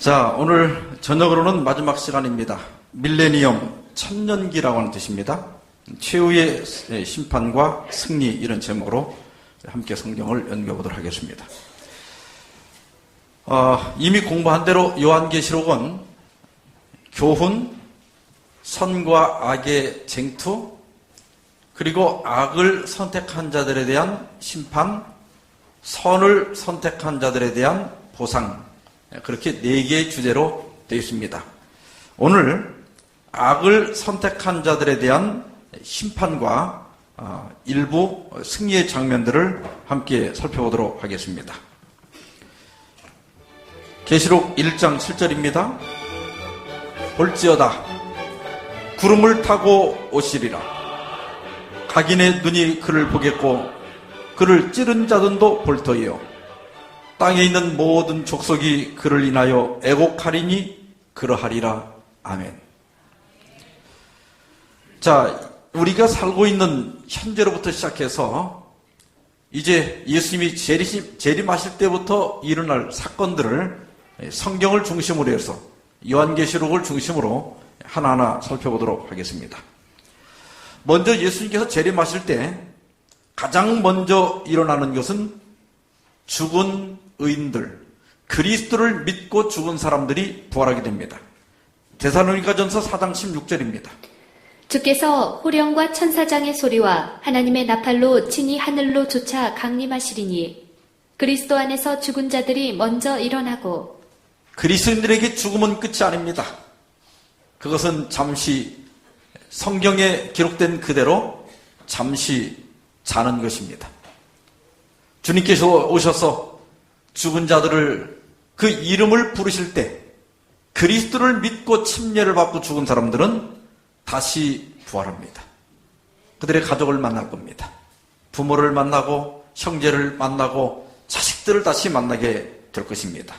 자, 오늘 저녁으로는 마지막 시간입니다. 밀레니엄, 천년기라고 하는 뜻입니다. 최후의 심판과 승리, 이런 제목으로 함께 성경을 연구해보도록 하겠습니다. 이미 공부한 대로 요한계시록은 교훈, 선과 악의 쟁투, 그리고 악을 선택한 자들에 대한 심판, 선을 선택한 자들에 대한 보상, 그렇게 4개의 주제로 되어 있습니다. 오늘 악을 선택한 자들에 대한 심판과 일부 승리의 장면들을 함께 살펴보도록 하겠습니다. 계시록 1장 7절입니다. 볼지어다 구름을 타고 오시리라. 각인의 눈이 그를 보겠고 그를 찌른 자들도 볼 터이요 땅에 있는 모든 족속이 그를 인하여 애곡하리니 그러하리라. 아멘. 자, 우리가 살고 있는 현재로부터 시작해서 이제 예수님이 재림하실 때부터 일어날 사건들을 성경을 중심으로 해서 요한계시록을 중심으로 하나하나 살펴보도록 하겠습니다. 먼저 예수님께서 재림하실 때 가장 먼저 일어나는 것은 죽은 의인들, 그리스도를 믿고 죽은 사람들이 부활하게 됩니다. 데살로니가전서 4장 16절입니다. 주께서 호령과 천사장의 소리와 하나님의 나팔로 친히 하늘로 쫓아 강림하시리니 그리스도 안에서 죽은 자들이 먼저 일어나고. 그리스도인들에게 죽음은 끝이 아닙니다. 그것은 잠시 성경에 기록된 그대로 잠시 자는 것입니다. 주님께서 오셔서 죽은 자들을 그 이름을 부르실 때 그리스도를 믿고 침례를 받고 죽은 사람들은 다시 부활합니다. 그들의 가족을 만날 겁니다. 부모를 만나고 형제를 만나고 자식들을 다시 만나게 될 것입니다.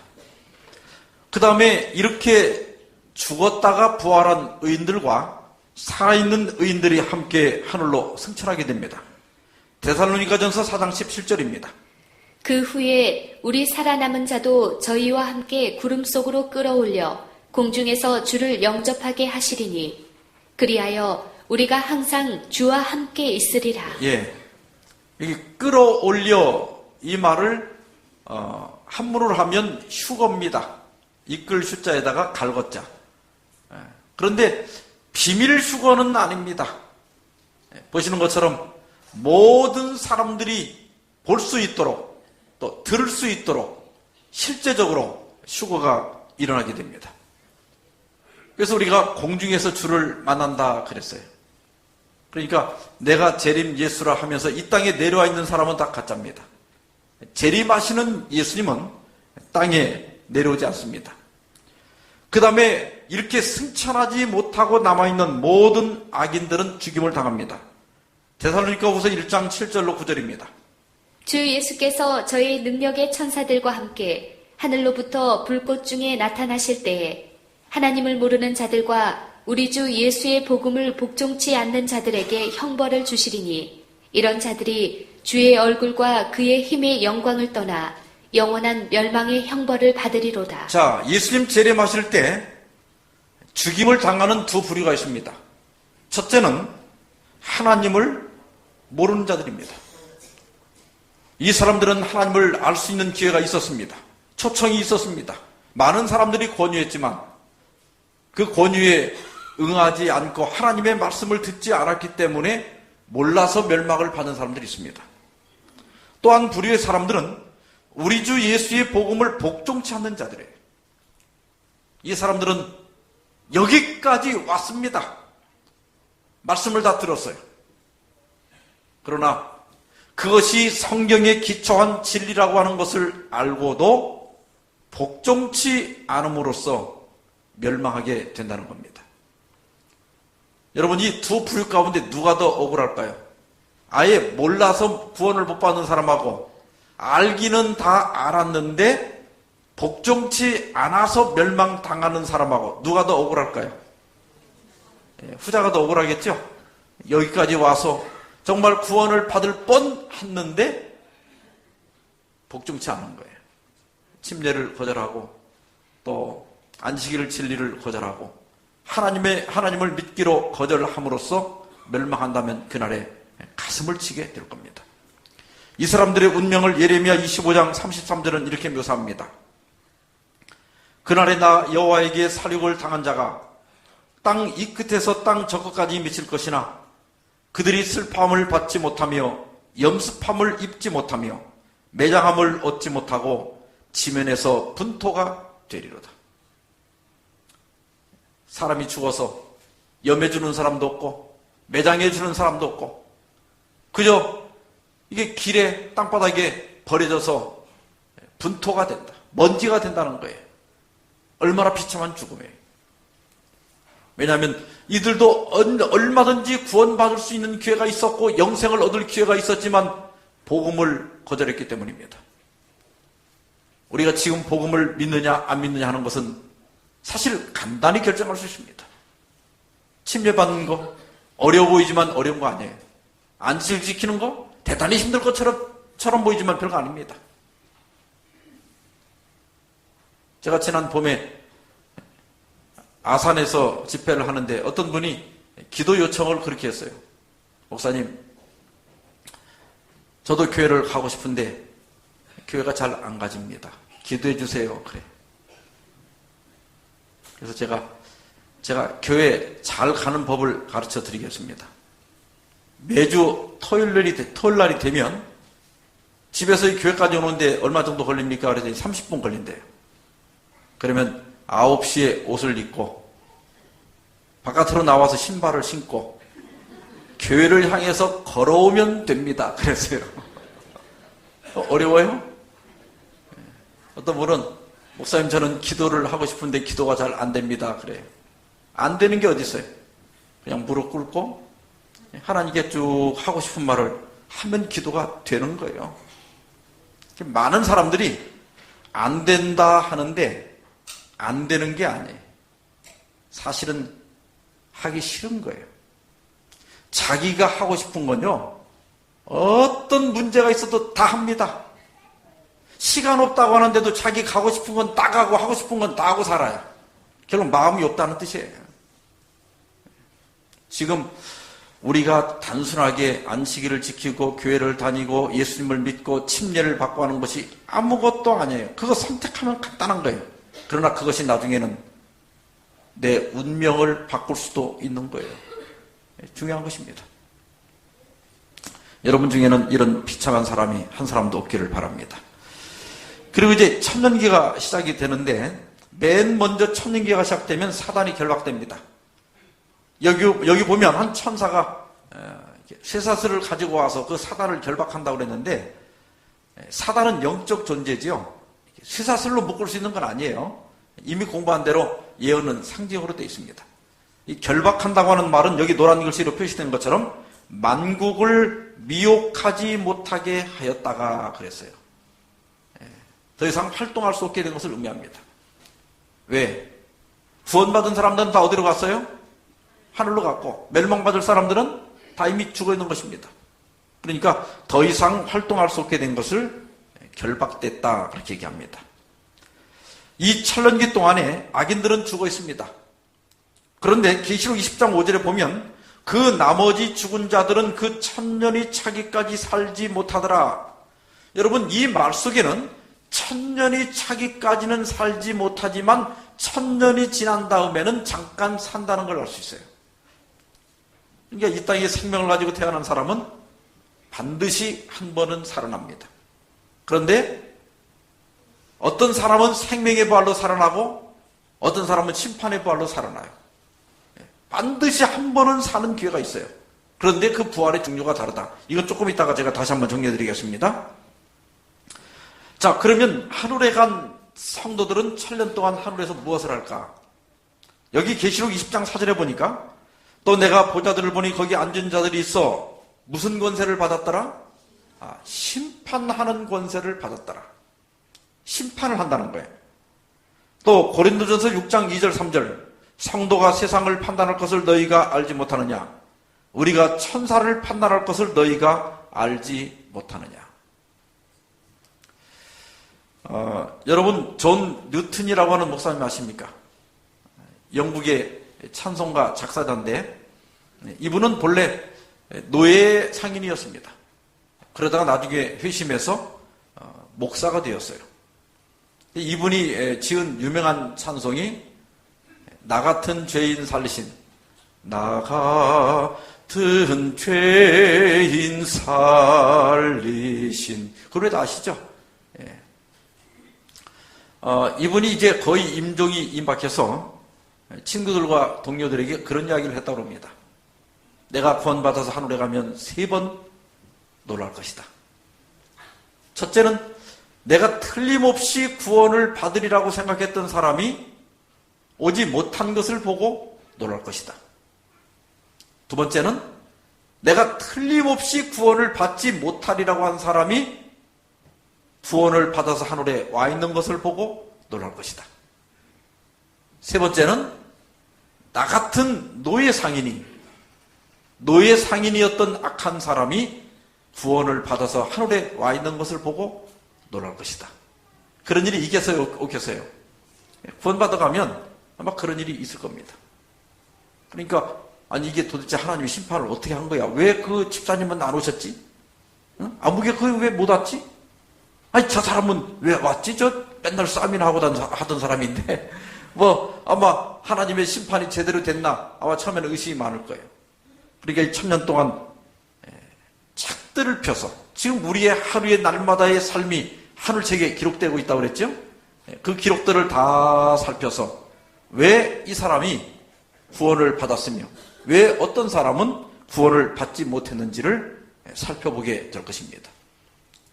그 다음에 이렇게 죽었다가 부활한 의인들과 살아있는 의인들이 함께 하늘로 승천하게 됩니다. 데살로니가전서 4장 17절입니다. 그 후에 우리 살아남은 자도 저희와 함께 구름 속으로 끌어올려 공중에서 주를 영접하게 하시리니 그리하여 우리가 항상 주와 함께 있으리라. 예, 여기 끌어올려 이 말을 한문으로 하면 휴거입니다. 이끌 휴자에다가 갈것자. 그런데 비밀 휴거는 아닙니다. 보시는 것처럼 모든 사람들이 볼 수 있도록 또 들을 수 있도록 실제적으로 휴거가 일어나게 됩니다. 그래서 우리가 공중에서 주를 만난다 그랬어요. 그러니까 내가 재림 예수라 하면서 이 땅에 내려와 있는 사람은 다 가짜입니다. 재림하시는 예수님은 땅에 내려오지 않습니다. 그 다음에 이렇게 승천하지 못하고 남아있는 모든 악인들은 죽임을 당합니다. 데살로니가후서 1장 7절로 9절입니다. 주 예수께서 저희 능력의 천사들과 함께 하늘로부터 불꽃 중에 나타나실 때에 하나님을 모르는 자들과 우리 주 예수의 복음을 복종치 않는 자들에게 형벌을 주시리니 이런 자들이 주의 얼굴과 그의 힘의 영광을 떠나 영원한 멸망의 형벌을 받으리로다. 자, 예수님 재림하실 때 죽임을 당하는 두 부류가 있습니다. 첫째는 하나님을 모르는 자들입니다. 이 사람들은 하나님을 알 수 있는 기회가 있었습니다. 초청이 있었습니다. 많은 사람들이 권유했지만 그 권유에 응하지 않고 하나님의 말씀을 듣지 않았기 때문에 몰라서 멸망을 받는 사람들이 있습니다. 또 한 부류의 사람들은 우리 주 예수의 복음을 복종치 않는 자들이에요. 이 사람들은 여기까지 왔습니다. 말씀을 다 들었어요. 그러나 그것이 성경에 기초한 진리라고 하는 것을 알고도 복종치 않음으로써 멸망하게 된다는 겁니다. 여러분, 이 두 부류 가운데 누가 더 억울할까요? 아예 몰라서 구원을 못 받는 사람하고 알기는 다 알았는데 복종치 않아서 멸망당하는 사람하고 누가 더 억울할까요? 후자가 더 억울하겠죠? 여기까지 와서 정말 구원을 받을 뻔했는데 복종치 않은 거예요. 침례를 거절하고 또 안식일 진리를 거절하고 하나님을 믿기로 거절함으로써 멸망한다면 그날에 가슴을 치게 될 겁니다. 이 사람들의 운명을 예레미야 25장 33절은 이렇게 묘사합니다. 그날에 나 여호와에게 살육을 당한 자가 땅 이 끝에서 땅 저 끝까지 미칠 것이나 그들이 슬픔을 받지 못하며 염습함을 입지 못하며 매장함을 얻지 못하고 지면에서 분토가 되리로다. 사람이 죽어서 염해주는 사람도 없고 매장해주는 사람도 없고 그저 이게 길에 땅바닥에 버려져서 분토가 된다. 먼지가 된다는 거예요. 얼마나 비참한 죽음이에요. 왜냐하면 이들도 얼마든지 구원받을 수 있는 기회가 있었고 영생을 얻을 기회가 있었지만 복음을 거절했기 때문입니다. 우리가 지금 복음을 믿느냐 안 믿느냐 하는 것은 사실 간단히 결정할 수 있습니다. 침례받는 거 어려워 보이지만 어려운 거 아니에요. 안식일 지키는 거 대단히 힘들 것처럼 보이지만 별거 아닙니다. 제가 지난 봄에 아산에서 집회를 하는데 어떤 분이 기도 요청을 그렇게 했어요. 목사님, 저도 교회를 가고 싶은데 교회가 잘 안 가집니다. 기도해 주세요. 그래. 그래서 제가 교회 잘 가는 법을 가르쳐 드리겠습니다. 매주 토요일날이 되면 집에서 교회까지 오는데 얼마 정도 걸립니까? 그랬더니 30분 걸린대요. 그러면 9시에 옷을 입고 바깥으로 나와서 신발을 신고 교회를 향해서 걸어오면 됩니다. 그랬어요. 어려워요? 어떤 분은 목사님 저는 기도를 하고 싶은데 기도가 잘 안 됩니다. 그래요. 안 되는 게 어디 있어요? 그냥 무릎 꿇고 하나님께 쭉 하고 싶은 말을 하면 기도가 되는 거예요. 많은 사람들이 안 된다 하는데 안 되는 게 아니에요. 사실은 하기 싫은 거예요. 자기가 하고 싶은 건요, 어떤 문제가 있어도 다 합니다. 시간 없다고 하는데도 자기 가고 싶은 건 다 가고 하고 싶은 건 다 하고 살아요. 결국 마음이 없다는 뜻이에요. 지금 우리가 단순하게 안식일을 지키고 교회를 다니고 예수님을 믿고 침례를 받고 하는 것이 아무것도 아니에요. 그거 선택하면 간단한 거예요. 그러나 그것이 나중에는 내 운명을 바꿀 수도 있는 거예요. 중요한 것입니다. 여러분 중에는 이런 비참한 사람이 한 사람도 없기를 바랍니다. 그리고 이제 천년기가 시작이 되는데 맨 먼저 천년기가 시작되면 사단이 결박됩니다. 여기 보면 한 천사가 쇠사슬을 가지고 와서 그 사단을 결박한다고 그랬는데 사단은 영적 존재지요. 쇠사슬로 묶을 수 있는 건 아니에요. 이미 공부한 대로 예언은 상징으로 되어 있습니다. 이 결박한다고 하는 말은 여기 노란 글씨로 표시된 것처럼 만국을 미혹하지 못하게 하였다가 그랬어요. 더 이상 활동할 수 없게 된 것을 의미합니다. 왜? 구원받은 사람들은 다 어디로 갔어요? 하늘로 갔고 멸망받을 사람들은 다 이미 죽어 있는 것입니다. 그러니까 더 이상 활동할 수 없게 된 것을 결박됐다 그렇게 얘기합니다. 이 천년기 동안에 악인들은 죽어 있습니다. 그런데 계시록 20장 5절에 보면 그 나머지 죽은 자들은 그 천년이 차기까지 살지 못하더라. 여러분 이 말 속에는 천년이 차기까지는 살지 못하지만 천년이 지난 다음에는 잠깐 산다는 걸 알 수 있어요. 그러니까 이 땅에 생명을 가지고 태어난 사람은 반드시 한 번은 살아납니다. 그런데 어떤 사람은 생명의 부활로 살아나고 어떤 사람은 심판의 부활로 살아나요. 반드시 한 번은 사는 기회가 있어요. 그런데 그 부활의 종류가 다르다. 이건 조금 이따가 제가 다시 한번 정리해 드리겠습니다. 자, 그러면 하늘에 간 성도들은 천년 동안 하늘에서 무엇을 할까? 여기 계시록 20장 4절에 보니까 또 내가 보좌들을 보니 거기 앉은 자들이 있어 무슨 권세를 받았더라? 심판하는 권세를 받았더라. 심판을 한다는 거예요. 또 고린도전서 6장 2절 3절 성도가 세상을 판단할 것을 너희가 알지 못하느냐? 우리가 천사를 판단할 것을 너희가 알지 못하느냐? 여러분 존 뉴턴이라고 하는 목사님 아십니까? 영국의 찬송가 작사자인데 이분은 본래 노예 상인이었습니다. 그러다가 나중에 회심해서 목사가 되었어요. 이분이 지은 유명한 찬송이 나 같은 죄인 살리신, 나 같은 죄인 살리신, 그 노래 다 아시죠? 이분이 이제 거의 임종이 임박해서 친구들과 동료들에게 그런 이야기를 했다고 합니다. 내가 구원받아서 하늘에 가면 3번 놀랄 것이다. 첫째는 내가 틀림없이 구원을 받으리라고 생각했던 사람이 오지 못한 것을 보고 놀랄 것이다. 두 번째는 내가 틀림없이 구원을 받지 못하리라고 한 사람이 구원을 받아서 하늘에 와 있는 것을 보고 놀랄 것이다. 세 번째는 나 같은 노예 상인이었던 악한 사람이 구원을 받아서 하늘에 와 있는 것을 보고 놀랄 것이다. 그런 일이 있겠어요? 없겠어요? 구원받아 가면 아마 그런 일이 있을 겁니다. 그러니까 아니 이게 도대체 하나님의 심판을 어떻게 한 거야? 왜 그 집사님은 안 오셨지? 응? 아무개 그 왜 못 왔지? 아니 저 사람은 왜 왔지? 저 맨날 싸움이나 하던 사람인데 뭐 아마 하나님의 심판이 제대로 됐나? 아마 처음에는 의심이 많을 거예요. 그러니까 1000년 동안 책들을 펴서 지금 우리의 하루의 날마다의 삶이 하늘책에 기록되고 있다고 그랬죠? 그 기록들을 다 살펴서 왜 이 사람이 구원을 받았으며 왜 어떤 사람은 구원을 받지 못했는지를 살펴보게 될 것입니다.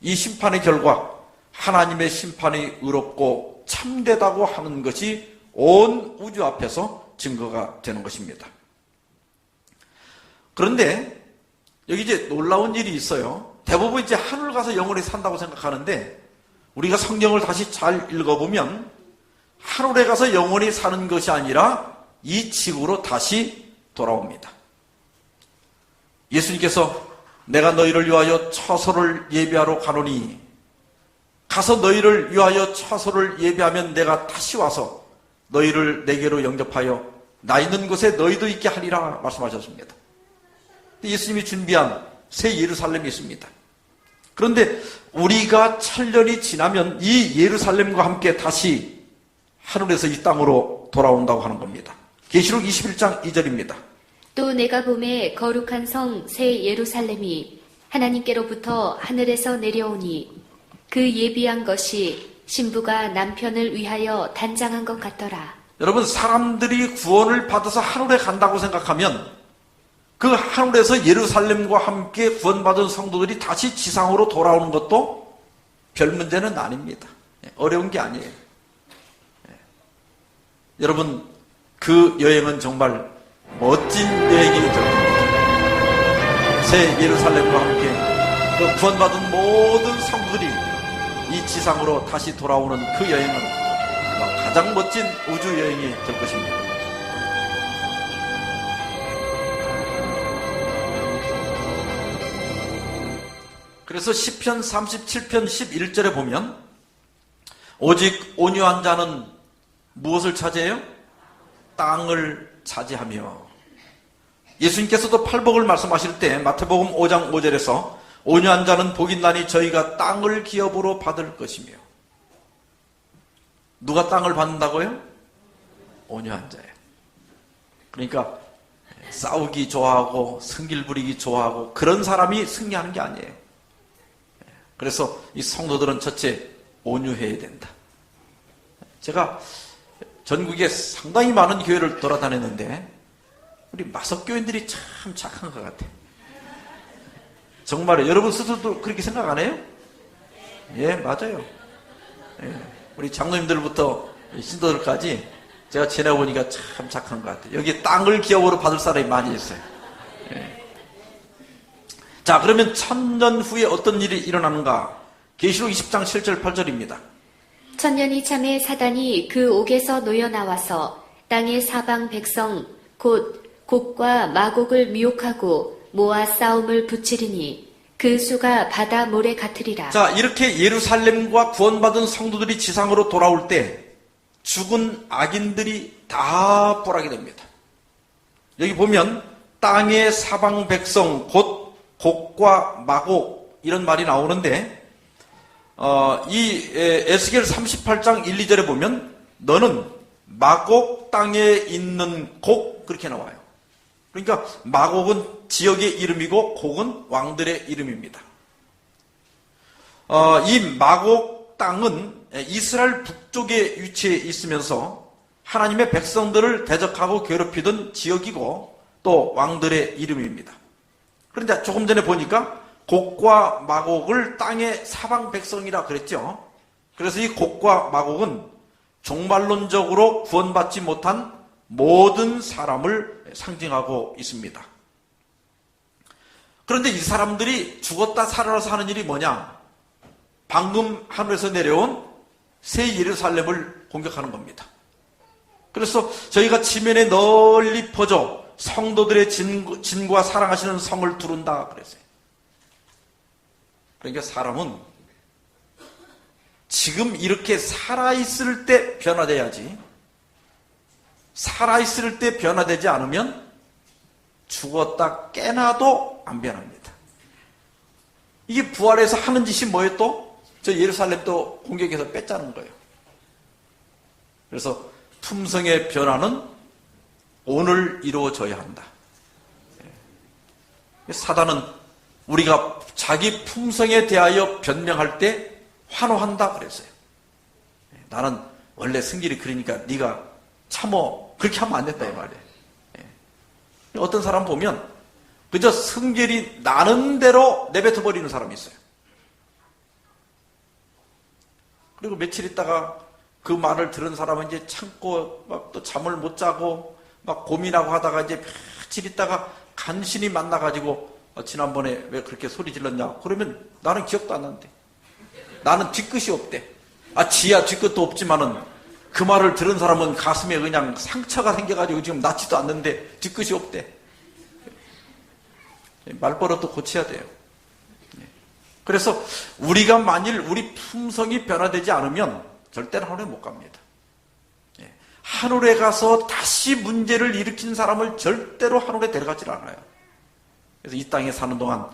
이 심판의 결과 하나님의 심판이 의롭고 참되다고 하는 것이 온 우주 앞에서 증거가 되는 것입니다. 그런데 여기 이제 놀라운 일이 있어요. 대부분 이제 하늘 가서 영원히 산다고 생각하는데 우리가 성경을 다시 잘 읽어보면 하늘에 가서 영원히 사는 것이 아니라 이 지구로 다시 돌아옵니다. 예수님께서 내가 너희를 위하여 처소를 예비하러 가노니 가서 너희를 위하여 처소를 예비하면 내가 다시 와서 너희를 내게로 영접하여 나 있는 곳에 너희도 있게 하리라 말씀하셨습니다. 예수님이 준비한 새 예루살렘이 있습니다. 그런데 우리가 1000년이 지나면 이 예루살렘과 함께 다시 하늘에서 이 땅으로 돌아온다고 하는 겁니다. 계시록 21장 2절입니다. 또 내가 보매 거룩한 성 새 예루살렘이 하나님께로부터 하늘에서 내려오니 그 예비한 것이 신부가 남편을 위하여 단장한 것 같더라. 여러분, 사람들이 구원을 받아서 하늘에 간다고 생각하면 그 하늘에서 예루살렘과 함께 구원받은 성도들이 다시 지상으로 돌아오는 것도 별 문제는 아닙니다. 어려운 게 아니에요. 여러분, 그 여행은 정말 멋진 여행이 될 겁니다. 새 예루살렘과 함께 그 구원받은 모든 성도들이 이 지상으로 다시 돌아오는 그 여행은 가장 멋진 우주 여행이 될 것입니다. 그래서 시편 37편 11절에 보면 오직 온유한 자는 무엇을 차지해요? 땅을 차지하며. 예수님께서도 팔복을 말씀하실 때 마태복음 5장 5절에서 온유한 자는 복이 나니 저희가 땅을 기업으로 받을 것이며. 누가 땅을 받는다고요? 온유한 자예요. 그러니까 싸우기 좋아하고 승질 부리기 좋아하고 그런 사람이 승리하는 게 아니에요. 그래서 이 성도들은 첫째 온유해야 된다. 제가 전국에 상당히 많은 교회를 돌아다녔는데 우리 마석교인들이 참 착한 것 같아요. 정말요. 여러분 스스로도 그렇게 생각 안 해요? 예, 맞아요. 예, 우리 장로님들부터 신도들까지 제가 지내보니까 참 착한 것 같아요. 여기 땅을 기업으로 받을 사람이 많이 있어요. 예. 자, 그러면 1000년 후에 어떤 일이 일어나는가? 계시록 20장 7절 8절입니다. 1000년이 참에 사단이 그 옥에서 놓여 나와서 땅의 사방 백성 곧 곡과 마곡을 미혹하고 모아 싸움을 붙이리니 그 수가 바다 모래 같으리라. 자, 이렇게 예루살렘과 구원받은 성도들이 지상으로 돌아올 때 죽은 악인들이 다 뿔하게 됩니다. 여기 보면 땅의 사방 백성 곧 곡과 마곡 이런 말이 나오는데 이 에스겔 38장 1, 2절에 보면 너는 마곡 땅에 있는 곡 그렇게 나와요. 그러니까 마곡은 지역의 이름이고 곡은 왕들의 이름입니다. 이 마곡 땅은 이스라엘 북쪽에 위치해 있으면서 하나님의 백성들을 대적하고 괴롭히던 지역이고 또 왕들의 이름입니다. 그런데 조금 전에 보니까 곡과 마곡을 땅의 사방 백성이라 그랬죠. 그래서 이 곡과 마곡은 종말론적으로 구원받지 못한 모든 사람을 상징하고 있습니다. 그런데 이 사람들이 죽었다 살아나서 하는 일이 뭐냐? 방금 하늘에서 내려온 새 예루살렘을 공격하는 겁니다. 그래서 저희가 지면에 널리 퍼져 성도들의 진과 사랑하시는 성을 두른다 그랬어요. 그러니까 사람은 지금 이렇게 살아있을 때 변화돼야지, 살아있을 때 변화되지 않으면 죽었다 깨나도 안 변합니다. 이게 부활해서 하는 짓이 뭐예요 또? 저 예루살렘도 공격해서 뺐자는 거예요. 그래서 품성의 변화는 오늘 이루어져야 한다. 사단은 우리가 자기 품성에 대하여 변명할 때 환호한다 그랬어요. 나는 원래 성질이 그러니까 네가 참어. 그렇게 하면 안 된다 이 말이에요. 어떤 사람 보면 그저 성질이 나는 대로 내뱉어 버리는 사람이 있어요. 그리고 며칠 있다가 그 말을 들은 사람은 이제 참고 막 또 잠을 못 자고 막 고민하고 하다가 이제 며칠 있다가 간신히 만나가지고 지난번에 왜 그렇게 소리 질렀냐? 그러면 나는 기억도 안 나는데. 나는 뒤끝이 없대. 지야 뒤끝도 없지만은 그 말을 들은 사람은 가슴에 그냥 상처가 생겨가지고 지금 낫지도 않는데 뒤끝이 없대. 말버릇도 고쳐야 돼요. 그래서 우리가 만일 우리 품성이 변화되지 않으면 절대로 하늘에 못 갑니다. 하늘에 가서 다시 문제를 일으킨 사람을 절대로 하늘에 데려가질 않아요. 그래서 이 땅에 사는 동안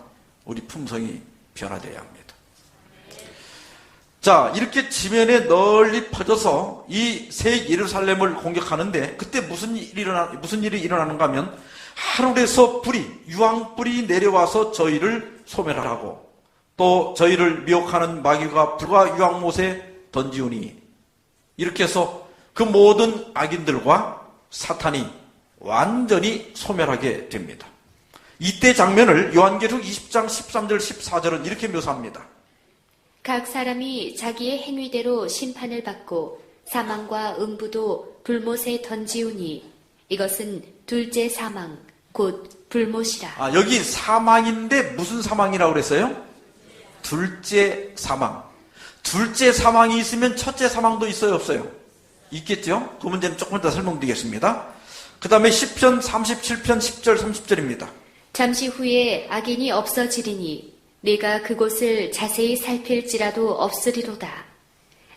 우리 품성이 변화되어야 합니다. 자, 이렇게 지면에 널리 퍼져서 이 새 예루살렘을 공격하는데 그때 무슨 일이 일어나는가 하면 하늘에서 유황불이 내려와서 저희를 소멸하라고 또 저희를 미혹하는 마귀가 불과 유황못에 던지우니 이렇게 해서 그 모든 악인들과 사탄이 완전히 소멸하게 됩니다. 이때 장면을 요한계시록 20장 13절 14절은 이렇게 묘사합니다. 각 사람이 자기의 행위대로 심판을 받고 사망과 음부도 불못에 던지우니 이것은 둘째 사망 곧 불못이라. 여기 사망인데 무슨 사망이라고 그랬어요? 둘째 사망. 둘째 사망이 있으면 첫째 사망도 있어요 없어요? 있겠죠? 그 문제는 조금 더 설명드리겠습니다. 그 다음에 시편 37편 10절 30절입니다. 잠시 후에 악인이 없어지리니 네가 그곳을 자세히 살필지라도 없으리로다.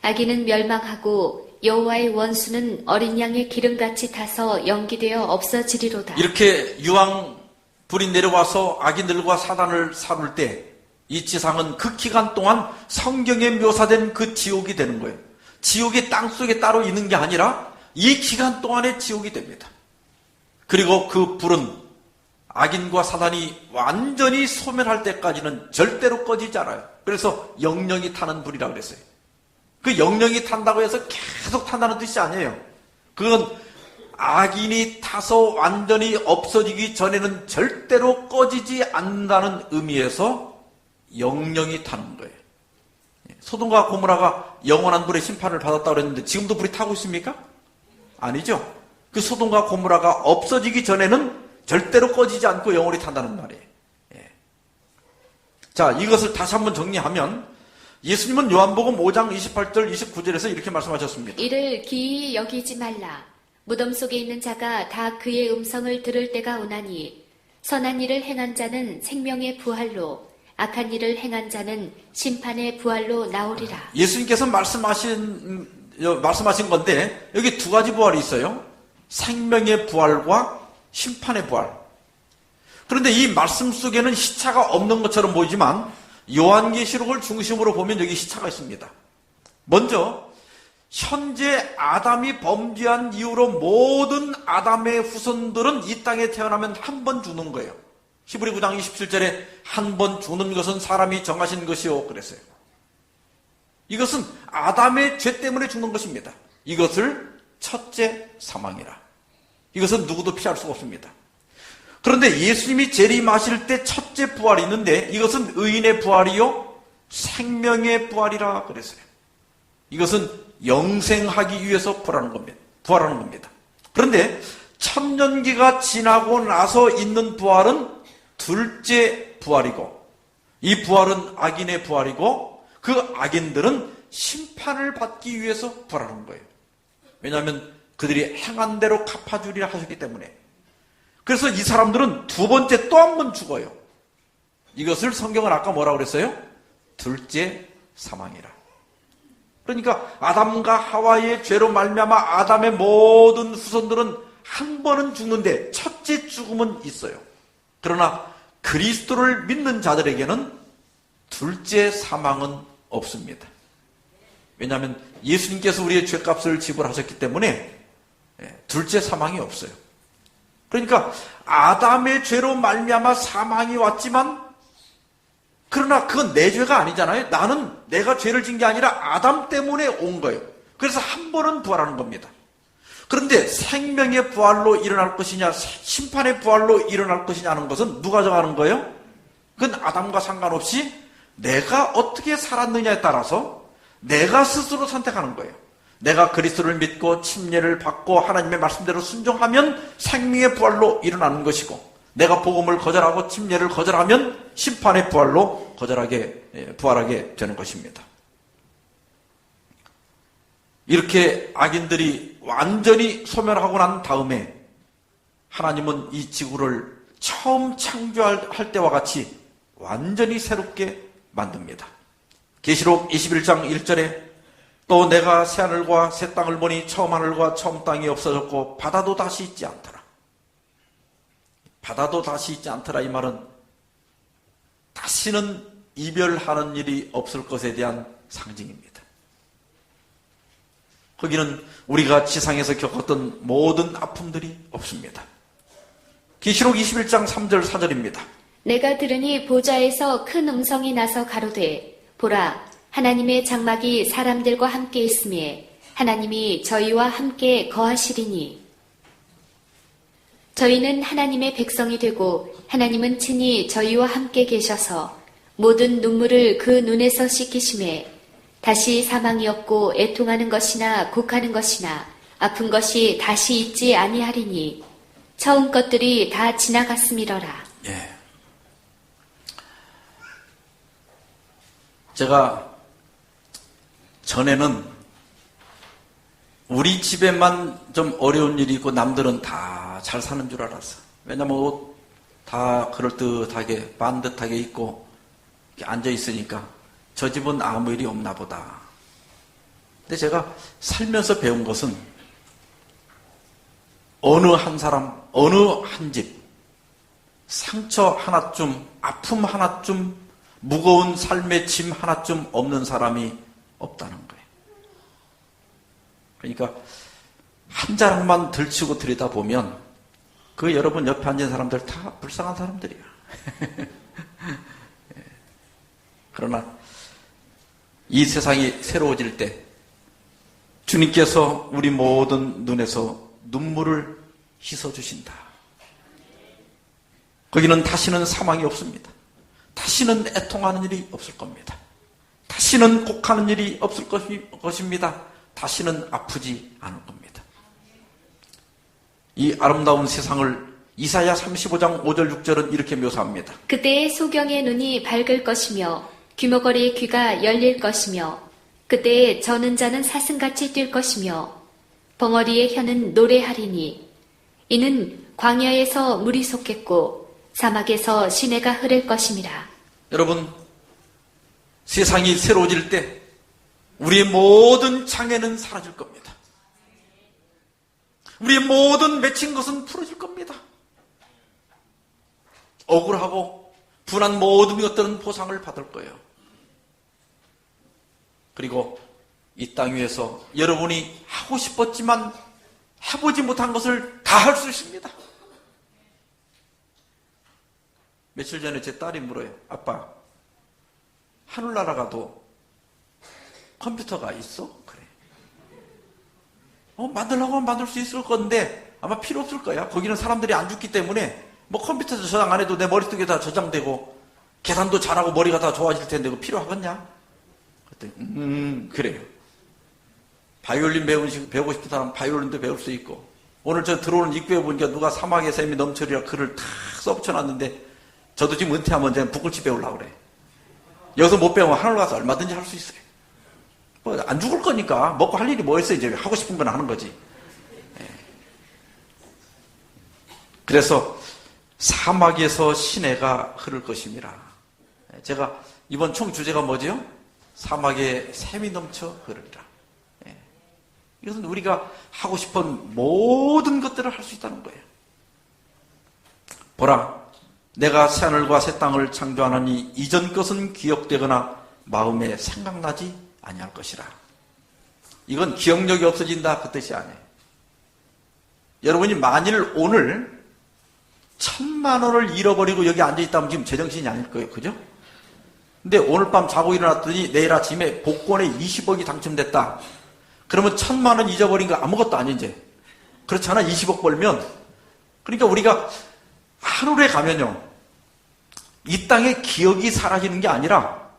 악인은 멸망하고 여호와의 원수는 어린 양의 기름같이 타서 연기되어 없어지리로다. 이렇게 유황불이 내려와서 악인들과 사단을 사룰 때 이 지상은 그 기간 동안 성경에 묘사된 그 지옥이 되는 거예요. 지옥이 땅속에 따로 있는 게 아니라 이 기간 동안에 지옥이 됩니다. 그리고 그 불은 악인과 사단이 완전히 소멸할 때까지는 절대로 꺼지지 않아요. 그래서 영영이 타는 불이라고 그랬어요. 그 영영이 탄다고 해서 계속 탄다는 뜻이 아니에요. 그건 악인이 타서 완전히 없어지기 전에는 절대로 꺼지지 않는다는 의미에서 영영이 타는 거예요. 소돔과 고모라가 영원한 불의 심판을 받았다고 그랬는데 지금도 불이 타고 있습니까? 아니죠. 그 소돔과 고모라가 없어지기 전에는 절대로 꺼지지 않고 영원히 탄다는 말이에요. 자, 이것을 다시 한번 정리하면 예수님은 요한복음 5장 28절 29절에서 이렇게 말씀하셨습니다. 이를 기이 여기지 말라. 무덤 속에 있는 자가 다 그의 음성을 들을 때가 오나니 선한 일을 행한 자는 생명의 부활로 악한 일을 행한 자는 심판의 부활로 나오리라. 예수님께서 말씀하신 건데 여기 두 가지 부활이 있어요. 생명의 부활과 심판의 부활. 그런데 이 말씀 속에는 시차가 없는 것처럼 보이지만 요한계시록을 중심으로 보면 여기 시차가 있습니다. 먼저 현재 아담이 범죄한 이후로 모든 아담의 후손들은 이 땅에 태어나면 한 번 죽는 거예요. 히브리 9장 27절에 한 번 죽는 것은 사람이 정하신 것이요 그랬어요. 이것은 아담의 죄 때문에 죽는 것입니다. 이것을 첫째 사망이라. 이것은 누구도 피할 수가 없습니다. 그런데 예수님이 재림하실 때 첫째 부활이 있는데 이것은 의인의 부활이요 생명의 부활이라 그랬어요. 이것은 영생하기 위해서 부활하는 겁니다. 그런데 천년기가 지나고 나서 있는 부활은 둘째 부활이고 이 부활은 악인의 부활이고 그 악인들은 심판을 받기 위해서 부활하는 거예요. 왜냐하면 그들이 행한 대로 갚아주리라 하셨기 때문에. 그래서 이 사람들은 두 번째 또 한 번 죽어요. 이것을 성경은 아까 뭐라고 그랬어요? 둘째 사망이라. 그러니까 아담과 하와의 죄로 말미암아 아담의 모든 후손들은 한 번은 죽는데 첫째 죽음은 있어요. 그러나 그리스도를 믿는 자들에게는 둘째 사망은 없습니다. 왜냐하면 예수님께서 우리의 죄값을 지불하셨기 때문에 둘째 사망이 없어요. 그러니까 아담의 죄로 말미암아 사망이 왔지만 그러나 그건 내 죄가 아니잖아요. 나는 내가 죄를 진 게 아니라 아담 때문에 온 거예요. 그래서 한 번은 부활하는 겁니다. 그런데 생명의 부활로 일어날 것이냐 심판의 부활로 일어날 것이냐는 것은 누가 정하는 거예요? 그건 아담과 상관없이 내가 어떻게 살았느냐에 따라서 내가 스스로 선택하는 거예요. 내가 그리스도를 믿고 침례를 받고 하나님의 말씀대로 순종하면 생명의 부활로 일어나는 것이고 내가 복음을 거절하고 침례를 거절하면 심판의 부활로 부활하게 되는 것입니다. 이렇게 악인들이 완전히 소멸하고 난 다음에 하나님은 이 지구를 처음 창조할 때와 같이 완전히 새롭게 만듭니다. 계시록 21장 1절에 또 내가 새하늘과 새 땅을 보니 처음 하늘과 처음 땅이 없어졌고 바다도 다시 있지 않더라. 바다도 다시 있지 않더라 이 말은 다시는 이별하는 일이 없을 것에 대한 상징입니다. 거기는 우리가 지상에서 겪었던 모든 아픔들이 없습니다. 계시록 21장 3절 4절입니다. 내가 들으니 보좌에서 큰 음성이 나서 가로되 보라 하나님의 장막이 사람들과 함께 있음에 하나님이 저희와 함께 거하시리니 저희는 하나님의 백성이 되고 하나님은 친히 저희와 함께 계셔서 모든 눈물을 그 눈에서 씻기심에 다시 사망이 없고 애통하는 것이나 곡하는 것이나 아픈 것이 다시 있지 아니하리니 처음 것들이 다 지나갔음이러라. 예. 제가 전에는 우리 집에만 좀 어려운 일이 있고 남들은 다 잘 사는 줄 알았어. 왜냐면 옷 다 그럴듯하게 반듯하게 입고 이렇게 앉아 있으니까 저 집은 아무 일이 없나 보다. 근데 제가 살면서 배운 것은 어느 한 사람, 어느 한 집, 상처 하나쯤, 아픔 하나쯤, 무거운 삶의 짐 하나쯤 없는 사람이 없다는 거예요. 그러니까 한 자락만 들치고 들여다보면 그 여러분 옆에 앉은 사람들 다 불쌍한 사람들이야. 그러나 이 세상이 새로워질 때 주님께서 우리 모든 눈에서 눈물을 씻어주신다. 거기는 다시는 사망이 없습니다. 다시는 애통하는 일이 없을 겁니다. 다시는 곡하는 일이 없을 것입니다. 다시는 아프지 않을 겁니다. 이 아름다운 세상을 이사야 35장 5절 6절은 이렇게 묘사합니다. 그때의 소경의 눈이 밝을 것이며 귀머거리의 귀가 열릴 것이며 그때에 저는 자는 사슴같이 뛸 것이며 벙어리의 혀는 노래하리니 이는 광야에서 물이 솟겠고 사막에서 시내가 흐를 것임이라. 여러분, 세상이 새로워질 때 우리의 모든 장애는 사라질 겁니다. 우리의 모든 맺힌 것은 풀어질 겁니다. 억울하고 분한 모든 것들은 보상을 받을 거예요. 그리고 이 땅 위에서 여러분이 하고 싶었지만 해보지 못한 것을 다 할 수 있습니다. 며칠 전에 제 딸이 물어요. 아빠, 하늘나라 가도 컴퓨터가 있어? 그래. 만들려고 하면 만들 수 있을 건데 아마 필요 없을 거야. 거기는 사람들이 안 죽기 때문에 뭐 컴퓨터에서 저장 안 해도 내 머릿속에 다 저장되고 계산도 잘하고 머리가 다 좋아질 텐데 그거 필요하겠냐? 그랬더니 그래요. 바이올린 배우고 싶은 사람 바이올린도 배울 수 있고, 오늘 저 들어오는 입구에 보니까 누가 사막의 샘이 넘쳐리라 글을 탁 써붙여놨는데 저도 지금 은퇴하면 이제 북글씨 배우려고 그래. 여기서 못 배우면 하늘 가서 얼마든지 할 수 있어요. 뭐 안 죽을 거니까 먹고 할 일이 뭐 있어요. 이제 하고 싶은 건 하는 거지. 그래서 사막에서 시내가 흐를 것입니다. 제가 이번 총 주제가 뭐죠? 사막에 샘이 넘쳐 흐르리라. 이것은 우리가 하고 싶은 모든 것들을 할 수 있다는 거예요. 보라, 내가 새하늘과 새 땅을 창조하노니 이전 것은 기억되거나 마음에 생각나지 아니할 것이라. 이건 기억력이 없어진다 그 뜻이 아니에요. 여러분이 만일 오늘 1,000만 원을 잃어버리고 여기 앉아있다면 지금 제정신이 아닐 거예요. 그죠? 근데 오늘 밤 자고 일어났더니 내일 아침에 복권에 20억이 당첨됐다. 그러면 1,000만 원 잊어버린 거 아무것도 아니지. 그렇잖아. 20억 벌면. 그러니까 우리가 하늘에 가면요, 이 땅의 기억이 사라지는 게 아니라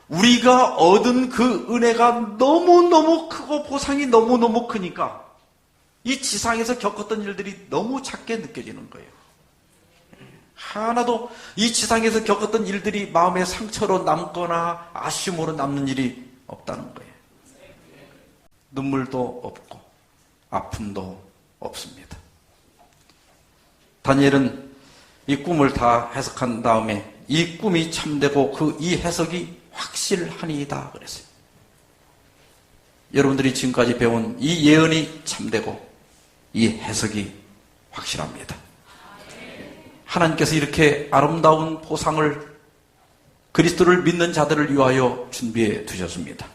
우리가 얻은 그 은혜가 너무너무 크고 보상이 너무너무 크니까 이 지상에서 겪었던 일들이 너무 작게 느껴지는 거예요. 하나도 이 지상에서 겪었던 일들이 마음의 상처로 남거나 아쉬움으로 남는 일이 없다는 거예요. 눈물도 없고 아픔도 없습니다. 다니엘은 이 꿈을 다 해석한 다음에 이 꿈이 참되고 그 이 해석이 확실하니이다 그랬어요. 여러분들이 지금까지 배운 이 예언이 참되고 이 해석이 확실합니다. 하나님께서 이렇게 아름다운 보상을 그리스도를 믿는 자들을 위하여 준비해 두셨습니다.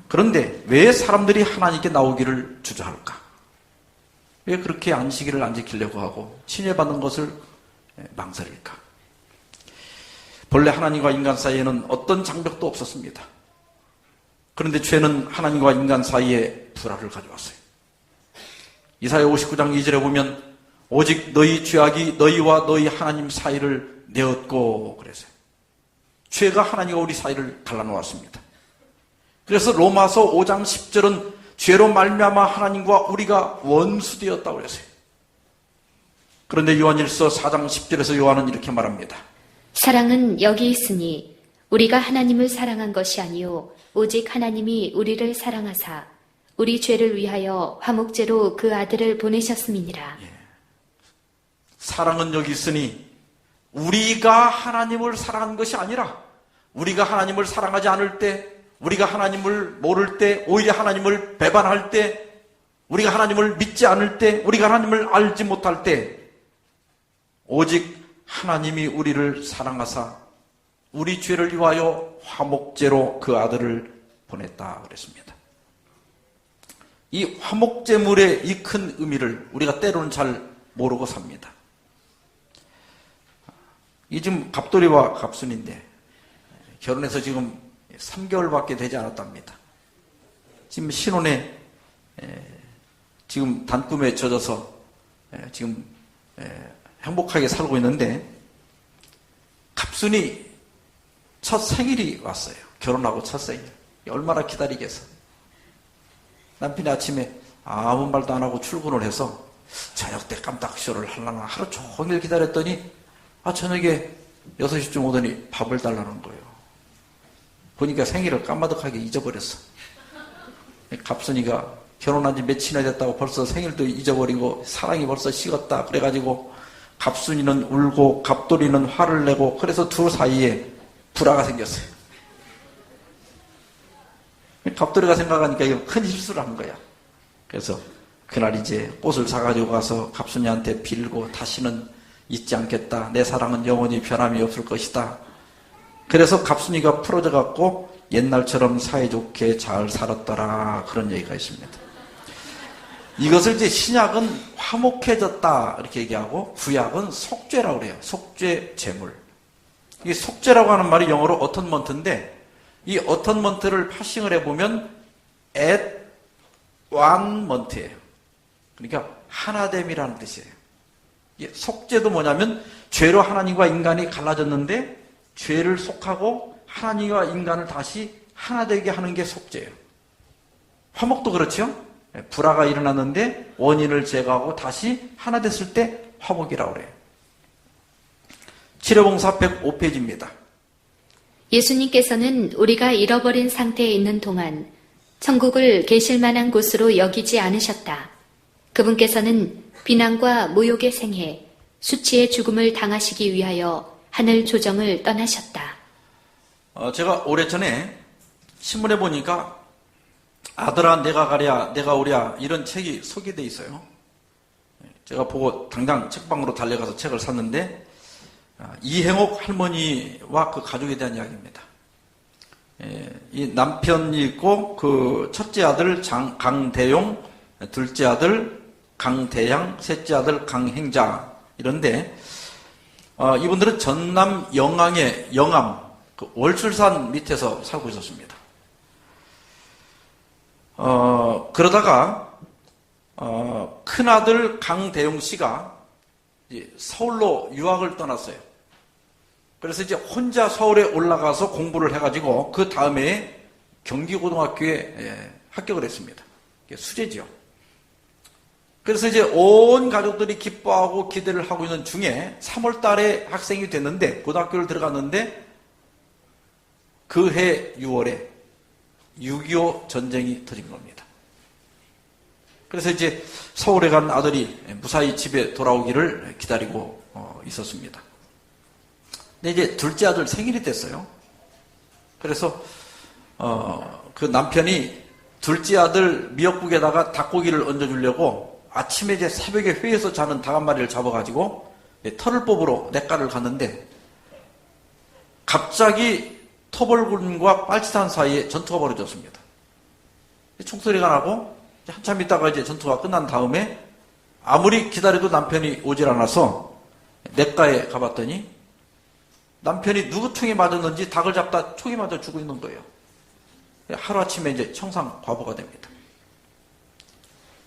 그런데 왜 사람들이 하나님께 나오기를 주저할까? 왜 그렇게 안식일을 안 지키려고 하고 친애받는 것을 망설일까? 본래 하나님과 인간 사이에는 어떤 장벽도 없었습니다. 그런데 죄는 하나님과 인간 사이에 불화를 가져왔어요. 이사야 59장 2절에 보면 오직 너희 죄악이 너희와 너희 하나님 사이를 내었고 그랬어요. 죄가 하나님과 우리 사이를 갈라놓았습니다. 그래서 로마서 5장 10절은 죄로 말미암아 하나님과 우리가 원수되었다고 그랬어요. 그런데 요한일서 4장 10절에서 요한은 이렇게 말합니다. 사랑은 여기 있으니 우리가 하나님을 사랑한 것이 아니요 오직 하나님이 우리를 사랑하사 우리 죄를 위하여 화목제로 그 아들을 보내셨음이니라. 사랑은 여기 있으니 우리가 하나님을 사랑한 것이 아니라 우리가 하나님을 사랑하지 않을 때, 우리가 하나님을 모를 때, 오히려 하나님을 배반할 때, 우리가 하나님을 믿지 않을 때, 우리가 하나님을 알지 못할 때 오직 하나님이 우리를 사랑하사 우리 죄를 위하여 화목제로 그 아들을 보냈다 그랬습니다. 이 화목제물의 이 큰 의미를 우리가 때로는 잘 모르고 삽니다. 이 지금 갑돌이와 갑순인데 결혼해서 지금 3개월밖에 되지 않았답니다. 지금 신혼에 지금 단꿈에 젖어서 지금 행복하게 살고 있는데 갑순이 첫 생일이 왔어요. 결혼하고 첫 생일. 얼마나 기다리겠어. 남편이 아침에 아무 말도 안 하고 출근을 해서 저녁 때 깜딱 쇼를 하려나 하루 종일 기다렸더니 저녁에 6시쯤 오더니 밥을 달라는 거예요. 보니까 생일을 까마득하게 잊어버렸어. 갑순이가 결혼한 지 며칠이나 됐다고 벌써 생일도 잊어버리고 사랑이 벌써 식었다. 그래가지고 갑순이는 울고 갑돌이는 화를 내고 그래서 둘 사이에 불화가 생겼어요. 갑돌이가 생각하니까 이거 큰 실수를 한 거야. 그래서 그날 이제 꽃을 사가지고 가서 갑순이한테 빌고 다시는 잊지 않겠다. 내 사랑은 영원히 변함이 없을 것이다. 그래서 갑순이가 풀어져 갖고 옛날처럼 사이좋게 잘 살았더라. 그런 얘기가 있습니다. 이것을 이제 신약은 화목해졌다 이렇게 얘기하고 구약은 속죄라고 그래요. 속죄 제물. 이 속죄라고 하는 말이 영어로 어턴먼트인데 이 어턴먼트를 파싱을 해보면 at one month예요. 그러니까 하나됨이라는 뜻이에요. 속죄도 뭐냐면 죄로 하나님과 인간이 갈라졌는데 죄를 속하고 하나님과 인간을 다시 하나 되게 하는 게 속죄예요. 화목도 그렇죠. 불화가 일어났는데 원인을 제거하고 다시 하나 됐을 때 화목이라고 그래요. 치료봉사 105페이지입니다. 예수님께서는 우리가 잃어버린 상태에 있는 동안 천국을 계실 만한 곳으로 여기지 않으셨다. 그분께서는 비난과 모욕의 생애, 수치의 죽음을 당하시기 위하여 하늘 조정을 떠나셨다. 제가 오래전에 신문에 보니까 아들아 내가 가랴 내가 오랴 이런 책이 소개되어 있어요. 제가 보고 당장 책방으로 달려가서 책을 샀는데 이행옥 할머니와 그 가족에 대한 이야기입니다. 이 남편이 있고 그 첫째 아들 강대용, 둘째 아들 강대양, 셋째 아들 강행자 이런데 이분들은 전남 영암의 영암 그 월출산 밑에서 살고 있었습니다. 그러다가 큰아들 강대용 씨가 서울로 유학을 떠났어요. 그래서 이제 혼자 서울에 올라가서 공부를 해가지고 그 다음에 경기고등학교에 합격을 했습니다. 수재지요. 그래서 이제 온 가족들이 기뻐하고 기대를 하고 있는 중에 3월 달에 학생이 됐는데 고등학교를 들어갔는데 그 해 6월에 6.25 전쟁이 터진 겁니다. 그래서 이제 서울에 간 아들이 무사히 집에 돌아오기를 기다리고 있었습니다. 근데 이제 둘째 아들 생일이 됐어요. 그래서 그 남편이 둘째 아들 미역국에다가 닭고기를 얹어주려고 아침에 이제 새벽에 회에서 자는 닭 한 마리를 잡아가지고 털을 뽑으러 냇가를 갔는데 갑자기 토벌군과 빨치산 사이에 전투가 벌어졌습니다. 총소리가 나고 한참 있다가 이제 전투가 끝난 다음에 아무리 기다려도 남편이 오질 않아서 냇가에 가봤더니 남편이 누구 총에 맞았는지 닭을 잡다 총에 맞아 죽어 있는 거예요. 하루아침에 이제 청상 과부가 됩니다.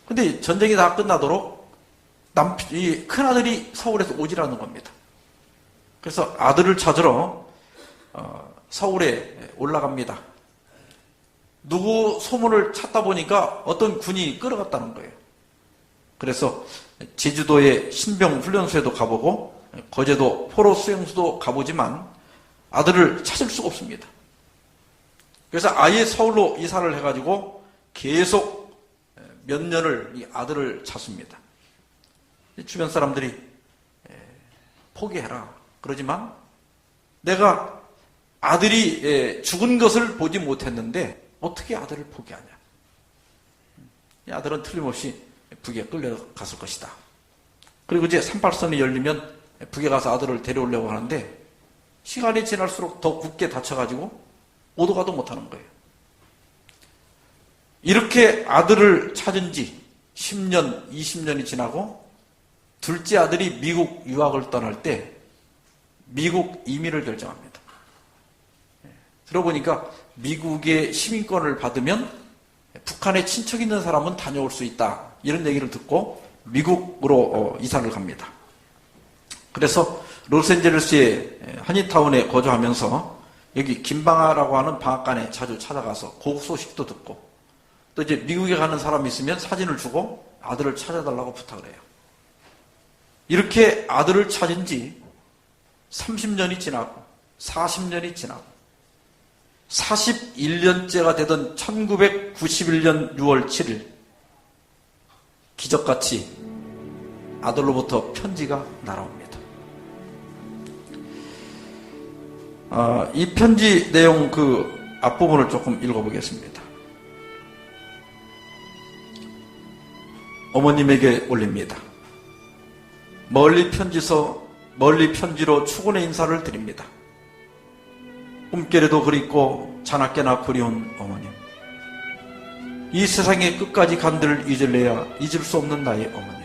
근데 전쟁이 다 끝나도록 이 큰아들이 서울에서 오질 않는 겁니다. 그래서 아들을 찾으러 서울에 올라갑니다. 누구 소문을 찾다 보니까 어떤 군이 끌어갔다는 거예요. 그래서 제주도의 신병훈련소에도 가보고 거제도 포로 수용소도 가보지만 아들을 찾을 수가 없습니다. 그래서 아예 서울로 이사를 해가지고 계속 몇 년을 이 아들을 찾습니다. 주변 사람들이 포기해라. 그러지만 내가 아들이 죽은 것을 보지 못했는데 어떻게 아들을 포기하냐. 이 아들은 틀림없이 북에 끌려갔을 것이다. 그리고 이제 38선이 열리면 북에 가서 아들을 데려오려고 하는데 시간이 지날수록 더 굳게 다쳐가지고 오도 가도 못하는 거예요. 이렇게 아들을 찾은 지 10년, 20년이 지나고 둘째 아들이 미국 유학을 떠날 때 미국 이민을 결정합니다. 들어보니까 미국의 시민권을 받으면 북한에 친척 있는 사람은 다녀올 수 있다. 이런 얘기를 듣고 미국으로 이사를 갑니다. 그래서 로스앤젤레스의 한인타운에 거주하면서 여기 김방아라고 하는 방앗간에 자주 찾아가서 고국 소식도 듣고 또 이제 미국에 가는 사람이 있으면 사진을 주고 아들을 찾아달라고 부탁을 해요. 이렇게 아들을 찾은 지 30년이 지나고 40년이 지나고 41년째가 되던 1991년 6월 7일 기적같이 아들로부터 편지가 날아옵니다. 이 편지 내용 그 앞부분을 조금 읽어보겠습니다. 어머님에게 올립니다. 멀리 편지로 축원의 인사를 드립니다. 꿈결에도 그립고 자나깨나 그리운 어머님. 이 세상의 끝까지 간들을 잊을래야 잊을 수 없는 나의 어머님.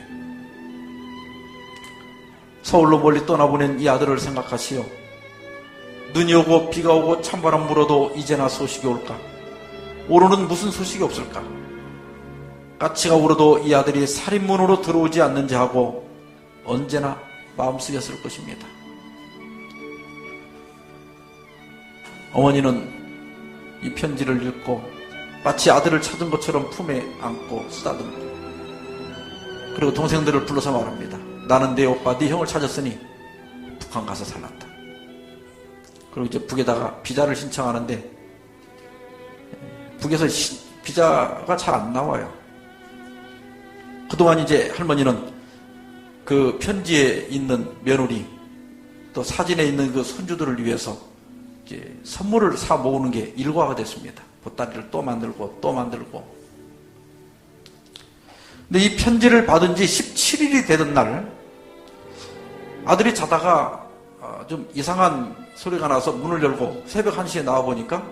서울로 멀리 떠나보낸 이 아들을 생각하시오. 눈이 오고 비가 오고 찬바람 불어도 이제나 소식이 올까? 오로는 무슨 소식이 없을까? 까치가 울어도 이 아들이 살인문으로 들어오지 않는지 하고 언제나 마음 쓰였을 것입니다. 어머니는 이 편지를 읽고 마치 아들을 찾은 것처럼 품에 안고 쓰다듬고, 그리고 동생들을 불러서 말합니다. 나는 내 오빠, 네 형을 찾았으니 북한 가서 살았다. 그리고 이제 북에다가 비자를 신청하는데 북에서 비자가 잘 안 나와요. 그동안 이제 할머니는 그 편지에 있는 며느리, 또 사진에 있는 그 손주들을 위해서 이제 선물을 사 모으는 게 일과가 됐습니다. 보따리를 또 만들고 또 만들고. 근데 이 편지를 받은 지 17일이 되던 날, 아들이 자다가 좀 이상한 소리가 나서 문을 열고 새벽 1시에 나와보니까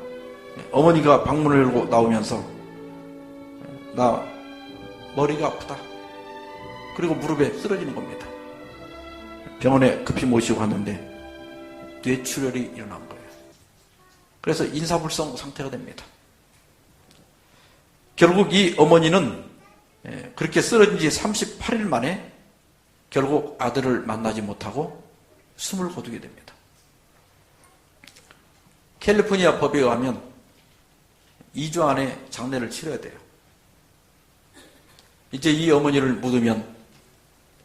어머니가 방문을 열고 나오면서 나 머리가 아프다. 그리고 무릎에 쓰러지는 겁니다. 병원에 급히 모시고 갔는데 뇌출혈이 일어난 거예요. 그래서 인사불성 상태가 됩니다. 결국 이 어머니는 그렇게 쓰러진 지 38일 만에 결국 아들을 만나지 못하고 숨을 거두게 됩니다. 캘리포니아 법에 의하면 2주 안에 장례를 치러야 돼요. 이제 이 어머니를 묻으면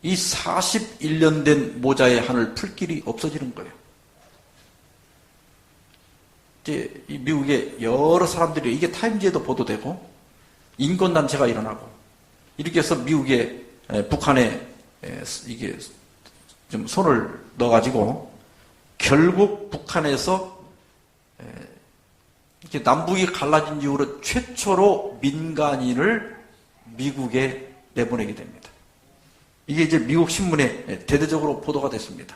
이 41년 된 모자의 한을 풀 길이 없어지는 거예요. 이제 이 미국의 여러 사람들이, 이게 타임지에도 보도되고 인권단체가 일어나고 이렇게 해서 미국의 북한에 이게 좀 손을 넣어가지고 결국 북한에서 이렇게 남북이 갈라진 이후로 최초로 민간인을 미국에 내보내게 됩니다. 이게 이제 미국 신문에 대대적으로 보도가 됐습니다.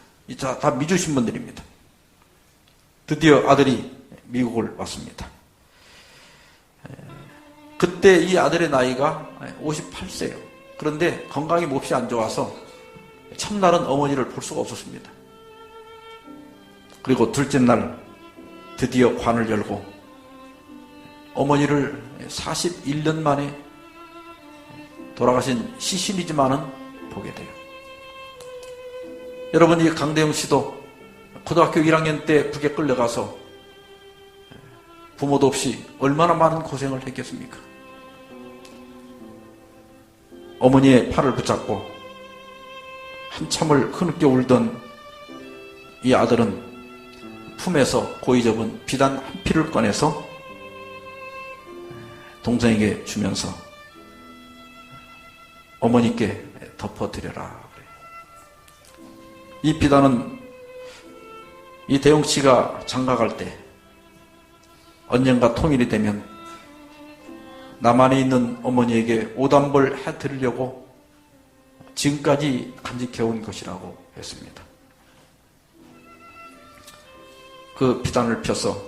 다 미주 신문들입니다. 드디어 아들이 미국을 왔습니다. 그때 이 아들의 나이가 58세예요. 그런데 건강이 몹시 안 좋아서 첫날은 어머니를 볼 수가 없었습니다. 그리고 둘째 날 드디어 관을 열고 어머니를 41년 만에 돌아가신 시신이지만은 보게 돼요. 여러분, 이 강대영 씨도 고등학교 1학년 때 북에 끌려가서 부모도 없이 얼마나 많은 고생을 했겠습니까? 어머니의 팔을 붙잡고 한참을 흐느껴 울던 이 아들은 품에서 고이 접은 비단 한 피를 꺼내서 동생에게 주면서 어머니께 덮어드려라. 이 비단은 이 대용 씨가 장가갈 때 언젠가 통일이 되면 남한에 있는 어머니에게 오단벌 해드리려고 지금까지 간직해온 것이라고 했습니다. 그 비단을 펴서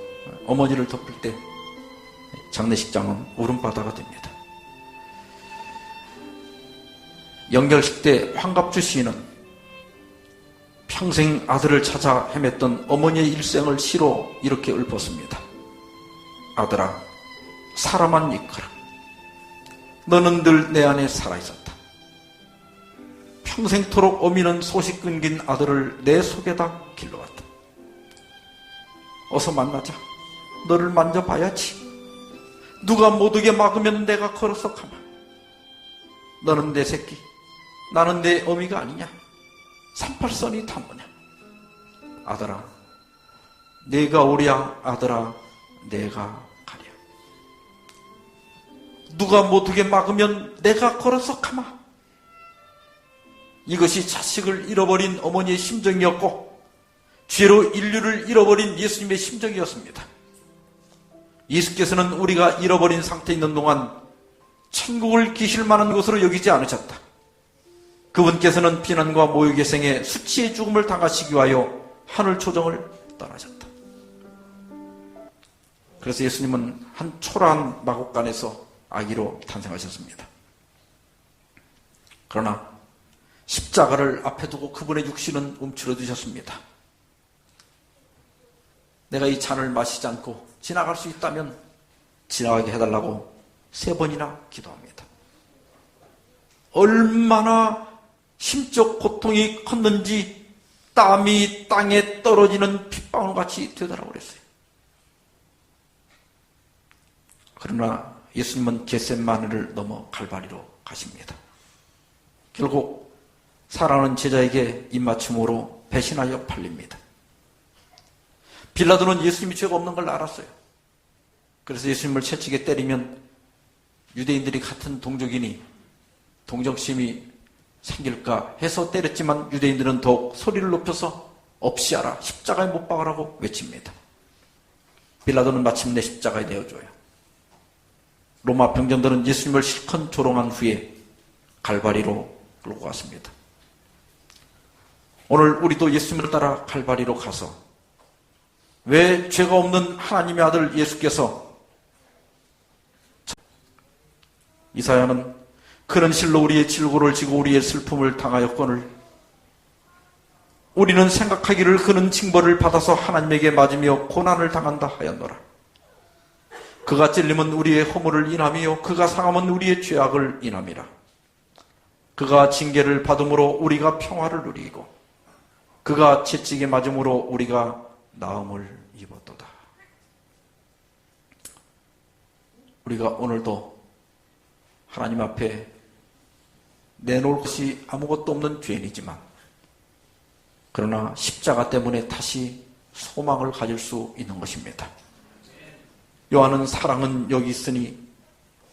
어머니를 덮을 때 장례식장은 울음바다가 됩니다. 영결식 때 황갑주 시인은 평생 아들을 찾아 헤맸던 어머니의 일생을 시로 이렇게 읊었습니다. 아들아, 사람만 이끌어. 너는 늘 내 안에 살아있었다. 평생토록 어미는 소식 끊긴 아들을 내 속에다 길러왔다. 어서 만나자. 너를 만져봐야지. 누가 못 오게 막으면 내가 걸어서 가마. 너는 내 새끼, 나는 내 어미가 아니냐. 38선이 다 뭐냐. 아들아, 내가 오랴. 아들아, 내가 가랴. 누가 못 오게 막으면 내가 걸어서 가마. 이것이 자식을 잃어버린 어머니의 심정이었고 죄로 인류를 잃어버린 예수님의 심정이었습니다. 예수께서는 우리가 잃어버린 상태에 있는 동안 천국을 기실 만한 것으로 여기지 않으셨다. 그분께서는 비난과 모욕의 생에 수치의 죽음을 당하시기 위하여 하늘 초정을 떠나셨다. 그래서 예수님은 한 초라한 마국간에서 아기로 탄생하셨습니다. 그러나 십자가를 앞에 두고 그분의 육신은 움츠러드셨습니다. 내가 이 잔을 마시지 않고 지나갈 수 있다면 지나가게 해달라고 3번이나 기도합니다. 얼마나 심적 고통이 컸는지 땀이 땅에 떨어지는 핏방울같이 되더라고 그랬어요. 그러나 예수님은 겟세마네를 넘어 갈바리로 가십니다. 결국 사랑하는 제자에게 입맞춤으로 배신하여 팔립니다. 빌라도는 예수님이 죄가 없는 걸 알았어요. 그래서 예수님을 채찍에 때리면 유대인들이 같은 동족이니 동정심이 생길까 해서 때렸지만 유대인들은 더욱 소리를 높여서 없이하라, 십자가에 못 박으라고 외칩니다. 빌라도는 마침내 십자가에 내어줘요. 로마 병정들은 예수님을 실컷 조롱한 후에 갈바리로 끌고 갔습니다. 오늘 우리도 예수님을 따라 갈바리로 가서 왜 죄가 없는 하나님의 아들 예수께서 이사야는 그는 실로 우리의 질고를 지고 우리의 슬픔을 당하였거늘 우리는 생각하기를 그는 징벌을 받아서 하나님에게 맞으며 고난을 당한다 하였노라. 그가 찔림은 우리의 허물을 인함이요 그가 상함은 우리의 죄악을 인함이라. 그가 징계를 받음으로 우리가 평화를 누리고 그가 채찍에 맞음으로 우리가 나음을 입었도다. 우리가 오늘도 하나님 앞에 내놓을 것이 아무것도 없는 죄인이지만 그러나 십자가 때문에 다시 소망을 가질 수 있는 것입니다. 요한은 사랑은 여기 있으니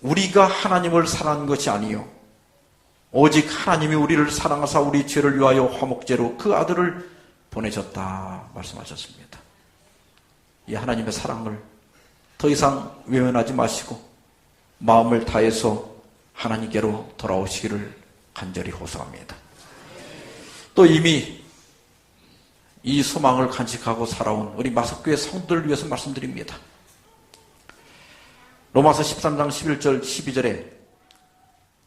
우리가 하나님을 사랑한 것이 아니요 오직 하나님이 우리를 사랑하사 우리 죄를 위하여 화목제로 그 아들을 보내셨다 말씀하셨습니다. 이 하나님의 사랑을 더 이상 외면하지 마시고 마음을 다해서 하나님께로 돌아오시기를 간절히 호소합니다. 또 이미 이 소망을 간직하고 살아온 우리 마석교회 성도들을 위해서 말씀드립니다. 로마서 13장 11절 12절에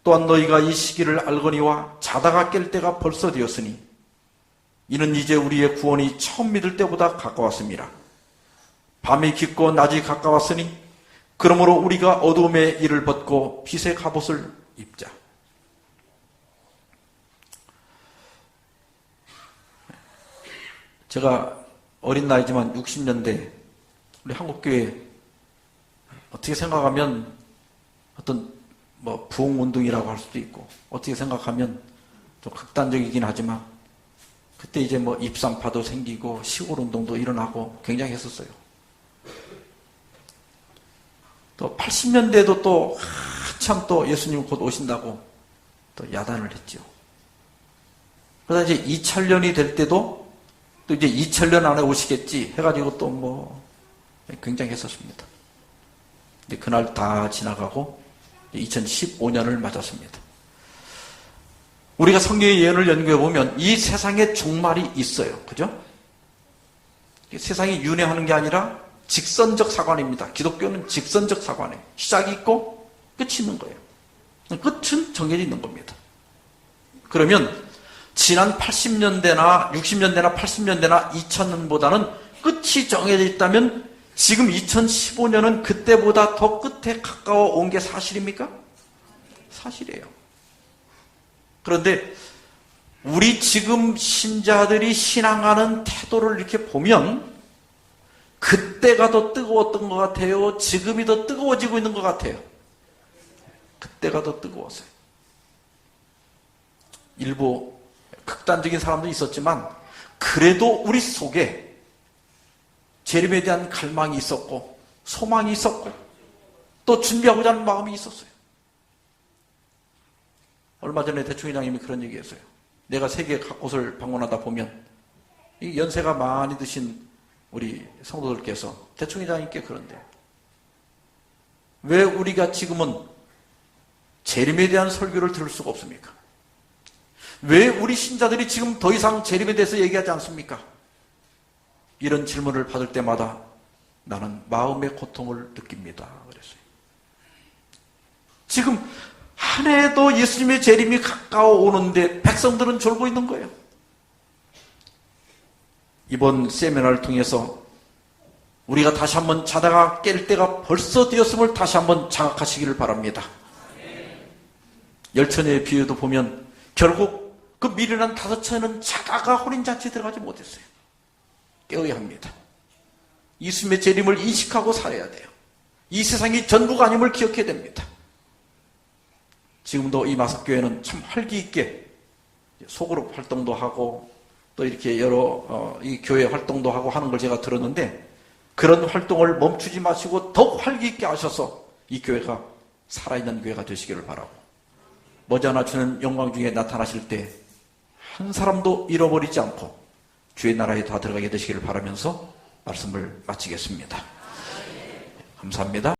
또한 너희가 이 시기를 알거니와 자다가 깰 때가 벌써 되었으니 이는 이제 우리의 구원이 처음 믿을 때보다 가까웠습니다. 밤이 깊고 낮이 가까웠으니 그러므로 우리가 어두움의 일을 벗고 빛의 갑옷을 입자. 제가 어린 나이지만 60년대 우리 한국교회 어떻게 생각하면 어떤 부흥운동이라고 할 수도 있고 어떻게 생각하면 좀 극단적이긴 하지만 그때 이제 입산파도 생기고 시골운동도 일어나고 굉장히 했었어요. 또 80년대에도 또 한참 또 예수님 곧 오신다고 또 야단을 했죠. 그러다 이제 2000년이 될 때도 또 이제 2000년 안에 오시겠지 해가지고 또 굉장히 했었습니다. 근데 그날 다 지나가고 2015년을 맞았습니다. 우리가 성경의 예언을 연구해보면 이 세상에 종말이 있어요. 그죠? 세상이 윤회하는 게 아니라 직선적 사관입니다. 기독교는 직선적 사관이에요. 시작이 있고 끝이 있는 거예요. 끝은 정해져 있는 겁니다. 그러면 지난 80년대나 60년대나 80년대나 2000년보다는 끝이 정해져 있다면 지금 2015년은 그때보다 더 끝에 가까워 온 게 사실입니까? 사실이에요. 그런데 우리 지금 신자들이 신앙하는 태도를 이렇게 보면 그때가 더 뜨거웠던 것 같아요? 지금이 더 뜨거워지고 있는 것 같아요? 그때가 더 뜨거웠어요. 일부 극단적인 사람도 있었지만 그래도 우리 속에 재림에 대한 갈망이 있었고 소망이 있었고 또 준비하고자 하는 마음이 있었어요. 얼마 전에 대총회장님이 그런 얘기했어요. 내가 세계 각곳을 방문하다 보면 이 연세가 많이 드신 우리 성도들께서 대총회장님께 그런데 왜 우리가 지금은 재림에 대한 설교를 들을 수가 없습니까? 왜 우리 신자들이 지금 더 이상 재림에 대해서 얘기하지 않습니까? 이런 질문을 받을 때마다 나는 마음의 고통을 느낍니다. 그랬어요. 지금 한 해도 예수님의 재림이 가까워 오는데 백성들은 졸고 있는 거예요. 이번 세미나를 통해서 우리가 다시 한번 자다가 깰 때가 벌써 되었음을 다시 한번 자각하시기를 바랍니다. 열처녀의 비유도 보면 결국 그 미련한 5처녀는 자다가 혼인잔치에 들어가지 못했어요. 깨어야 합니다. 예수님의 재림을 인식하고 살아야 돼요. 이 세상이 전부가 아님을 기억해야 됩니다. 지금도 이 마석교회는 참 활기 있게 소그룹 활동도 하고 또 이렇게 여러 이 교회 활동도 하고 하는 걸 제가 들었는데 그런 활동을 멈추지 마시고 더욱 활기 있게 하셔서 이 교회가 살아있는 교회가 되시기를 바라고 머지않아 주는 영광 중에 나타나실 때 한 사람도 잃어버리지 않고 주의 나라에 다 들어가게 되시기를 바라면서 말씀을 마치겠습니다. 감사합니다.